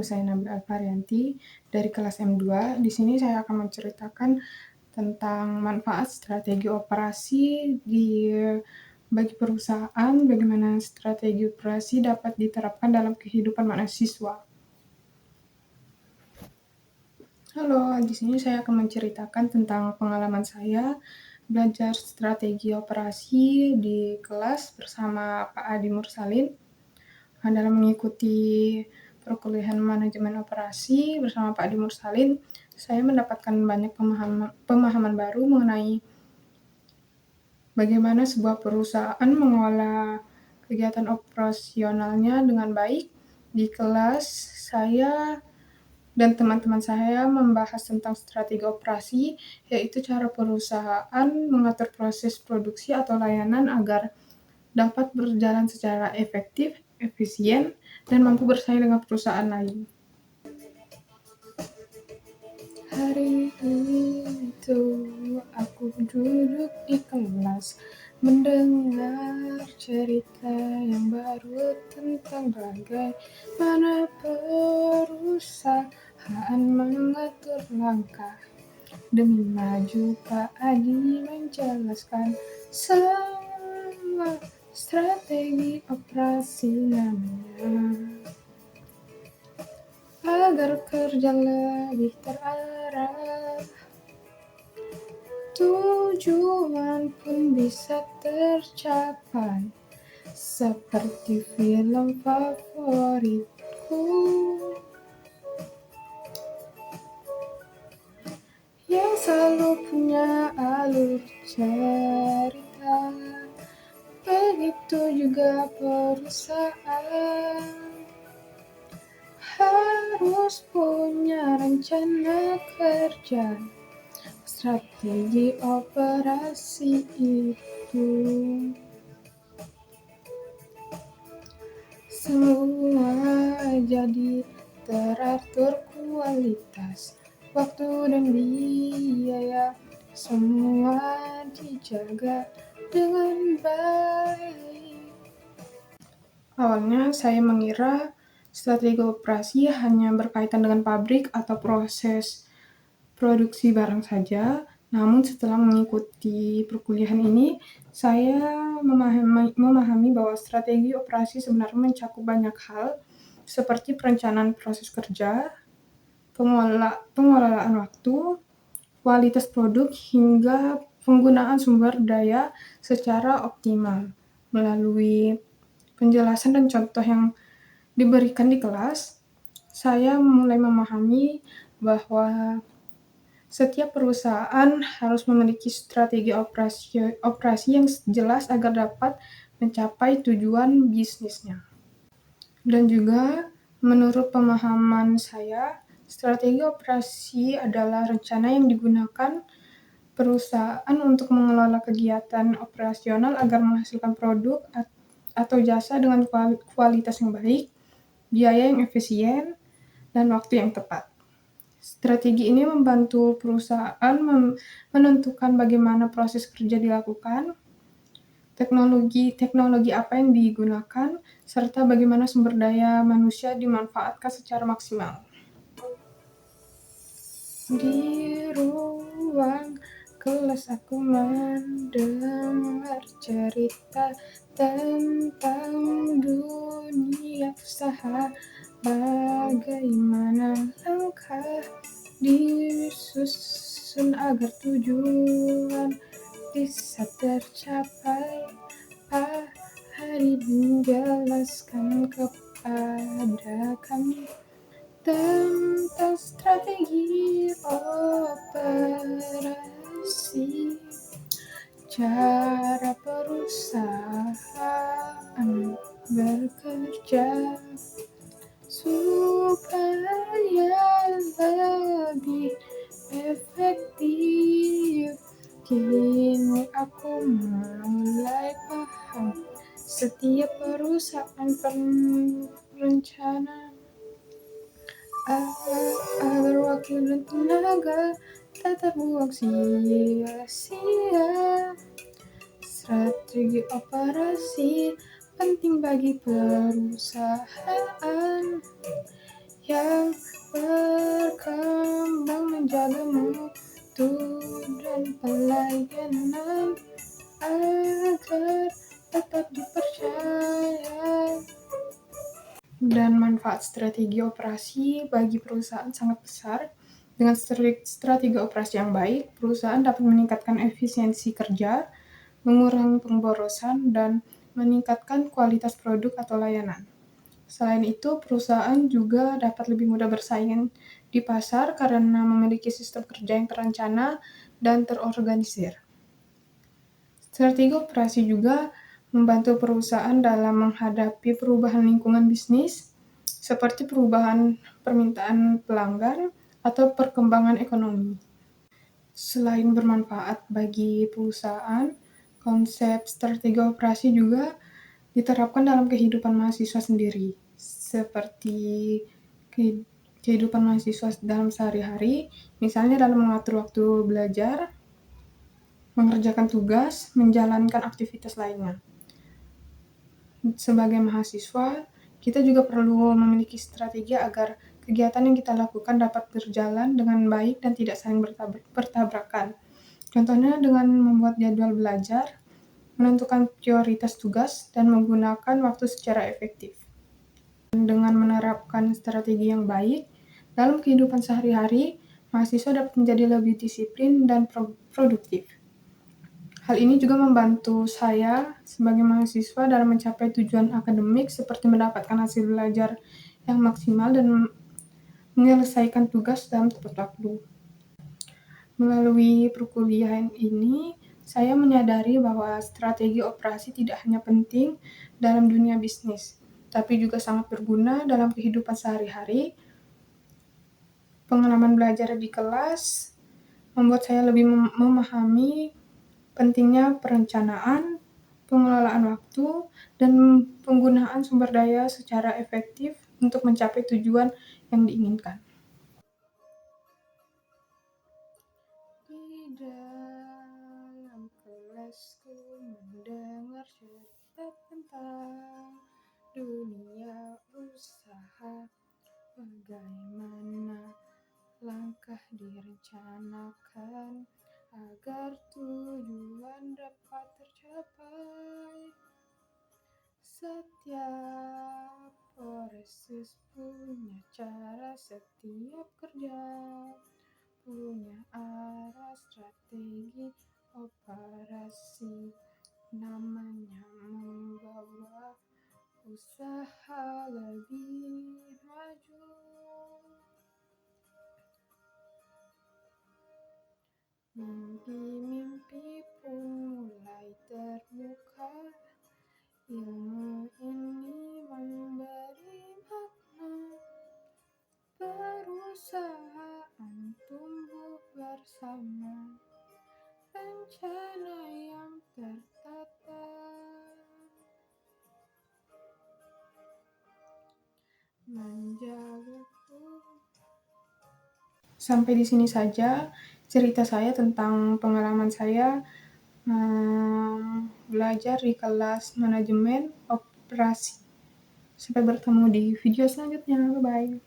saya Nabila Alfarianti dari kelas M2. Di sini saya akan menceritakan tentang manfaat strategi operasi bagi perusahaan, bagaimana strategi operasi dapat diterapkan dalam kehidupan mahasiswa. Halo, di sini saya akan menceritakan tentang pengalaman saya belajar strategi operasi di kelas bersama Pak Adi Mursalin. Dalam mengikuti perkuliahan manajemen operasi bersama Pak Adi Mursalin, saya mendapatkan banyak pemahaman baru mengenai bagaimana sebuah perusahaan mengelola kegiatan operasionalnya dengan baik. Di kelas, saya dan teman-teman saya membahas tentang strategi operasi, yaitu cara perusahaan mengatur proses produksi atau layanan agar dapat berjalan secara efektif, efisien, dan mampu bersaing dengan perusahaan lain. Hari itu aku duduk di kelas mendengar cerita yang baru tentang bagaimana perusahaan mengatur langkah demi maju. Pak Adi menjelaskan semua strategi operasi namanya agar kerja lebih terarah, tujuan pun bisa tercapai, seperti film favoritku yang selalu punya alur cerita. Begitu juga perusahaan harus punya rencana kerja, strategi operasi itu. Semua jadi teratur, kualitas, waktu dan biaya semua dijaga dengan baik. Awalnya saya mengira strategi operasi hanya berkaitan dengan pabrik atau proses produksi barang saja. Namun setelah mengikuti perkuliahan ini, saya memahami bahwa strategi operasi sebenarnya mencakup banyak hal, seperti perencanaan proses kerja, pengelolaan waktu, kualitas produk, hingga penggunaan sumber daya secara optimal. Melalui penjelasan dan contoh yang diberikan di kelas, saya mulai memahami bahwa setiap perusahaan harus memiliki strategi operasi yang jelas agar dapat mencapai tujuan bisnisnya. Dan juga, menurut pemahaman saya, strategi operasi adalah rencana yang digunakan perusahaan untuk mengelola kegiatan operasional agar menghasilkan produk atau jasa dengan kualitas yang baik, biaya yang efisien, dan waktu yang tepat. Strategi ini membantu perusahaan menentukan bagaimana proses kerja dilakukan, teknologi apa yang digunakan, serta bagaimana sumber daya manusia dimanfaatkan secara maksimal. Di ruang kelas aku mendengar cerita tentang dunia usaha, bagaimana langkah disusun agar tujuan bisa tercapai. Pak Hari menjelaskan kepada kami tentang strategi operasi, cara perusahaan bekerja supaya lebih efektif. Kini aku mulai paham, setiap perusahaan perlu rencana agar waktu dan tenaga tak terbuang sia-sia. Strategi operasi penting bagi perusahaan yang berkembang menjaga mutu dan pelayanan agar tetap dipercaya. Dan manfaat strategi operasi bagi perusahaan sangat besar. Dengan strategi operasi yang baik, perusahaan dapat meningkatkan efisiensi kerja, mengurangi pemborosan, dan meningkatkan kualitas produk atau layanan. Selain itu, perusahaan juga dapat lebih mudah bersaing di pasar karena memiliki sistem kerja yang terencana dan terorganisir. Strategi operasi juga membantu perusahaan dalam menghadapi perubahan lingkungan bisnis, seperti perubahan permintaan pelanggan atau perkembangan ekonomi. Selain bermanfaat bagi perusahaan, konsep strategi operasi juga diterapkan dalam kehidupan mahasiswa sendiri, seperti kehidupan mahasiswa dalam sehari-hari, misalnya dalam mengatur waktu belajar, mengerjakan tugas, menjalankan aktivitas lainnya. Sebagai mahasiswa, kita juga perlu memiliki strategi agar kegiatan yang kita lakukan dapat berjalan dengan baik dan tidak saling bertabrakan. Contohnya dengan membuat jadwal belajar, menentukan prioritas tugas, dan menggunakan waktu secara efektif. Dengan menerapkan strategi yang baik dalam kehidupan sehari-hari, mahasiswa dapat menjadi lebih disiplin dan produktif. Hal ini juga membantu saya sebagai mahasiswa dalam mencapai tujuan akademik seperti mendapatkan hasil belajar yang maksimal dan menyelesaikan tugas dalam tepat waktu. Melalui perkuliahan ini, saya menyadari bahwa strategi operasi tidak hanya penting dalam dunia bisnis, tapi juga sangat berguna dalam kehidupan sehari-hari. Pengalaman belajar di kelas membuat saya lebih memahami pentingnya perencanaan, pengelolaan waktu, dan penggunaan sumber daya secara efektif untuk mencapai tujuan yang diinginkan. Di dalam kelasku mendengar cerita tentang dunia usaha, bagaimana langkah direncanakan agar tujuan dapat tercapai. Setiap proses punya cara, setiap kerja punya arah. Strategi operasi namanya membawa usaha lebih maju. Mimpi-mimpi pun mulai terbuka. Ilmu ini memberi makna. Perusahaan tumbuh bersama. Rencana yang tertata. Menjaga. Sampai di sini saja cerita saya tentang pengalaman saya belajar di kelas manajemen operasi. Sampai bertemu di video selanjutnya. Bye-bye.